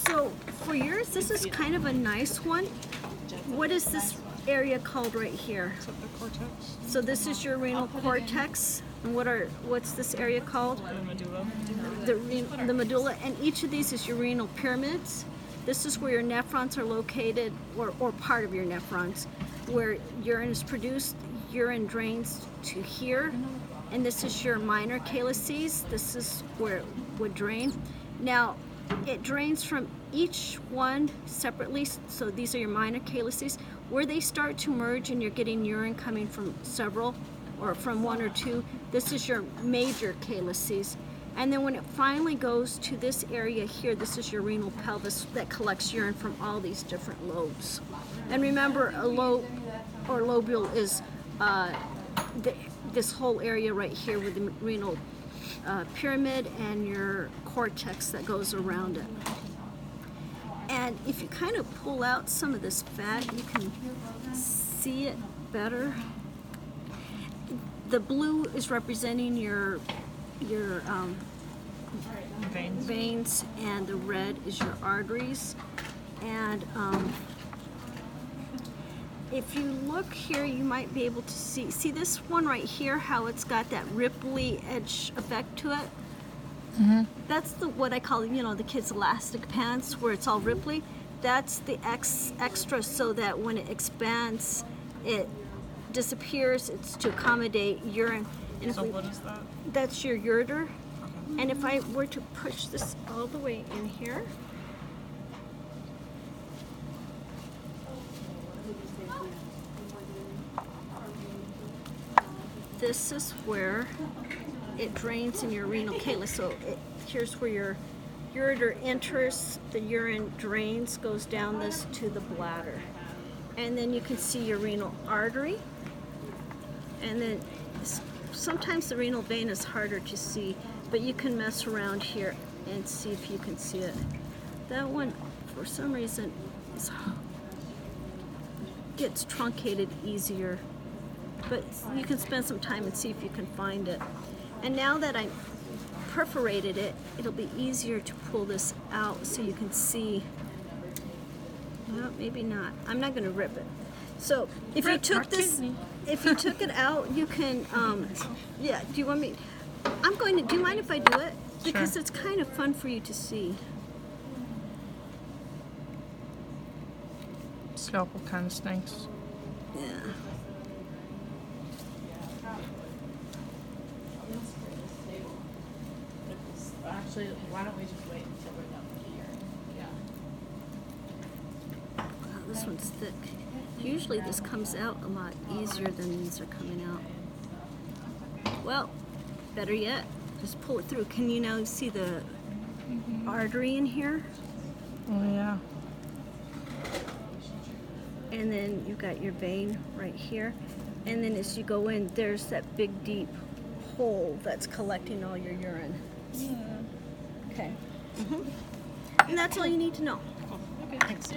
So for yours, this is kind of a nice one. What is this area called right here? Is that the cortex? So this is your renal cortex. And what's this area called? The medulla. The medulla. And each of these is your renal pyramids. This is where your nephrons are located, or part of your nephrons, where urine is produced. Urine drains to here. And this is your minor calyces. This is where it would drain. Now, it drains from each one separately. So these are your minor calyces. Where they start to merge and you're getting urine coming from several, or from one or two, this is your major calyces. And then when it finally goes to this area here, this is your renal pelvis that collects urine from all these different lobes. And remember, a lobe or lobule is this whole area right here with the renal pyramid and your cortex that goes around it. And if you kind of pull out some of this fat, you can see it better. The blue is representing your veins, and the red is your arteries. And if you look here, you might be able to see this one right here, how it's got that ripply edge effect to it. Mm-hmm. That's what I call, the kids' elastic pants, where it's all ripply. That's the extra, so that when it expands, it disappears. It's to accommodate urine. And So what is that? That's your ureter. And if I were to push this all the way in here, this is where it drains in your renal calyx. So here's where your ureter enters, the urine drains, goes down this to the bladder. And then you can see your renal artery. And then sometimes the renal vein is harder to see, but you can mess around here and see if you can see it. That one, for some reason, gets truncated easier, but you can spend some time and see if you can find it. And now that I perforated it, it'll be easier to pull this out so you can see. Well, maybe not. I'm not going to rip it. So if you took this, if you took it out, you can, yeah, do you want me, do you mind if I do it? Because Sure. it's kind of fun for you to see. Scalpel kind of stinks. Yeah. Actually, why don't we just wait until we're done here? Yeah. Wow, this one's thick. Usually this comes out a lot easier than these are coming out. Well, better yet, just pull it through. Can you now see the artery in here? Oh yeah. And then you've got your vein right here. And then as you go in, there's that big deep hole that's collecting all your urine. Yeah. Okay. And that's all you need to know. Okay, thanks.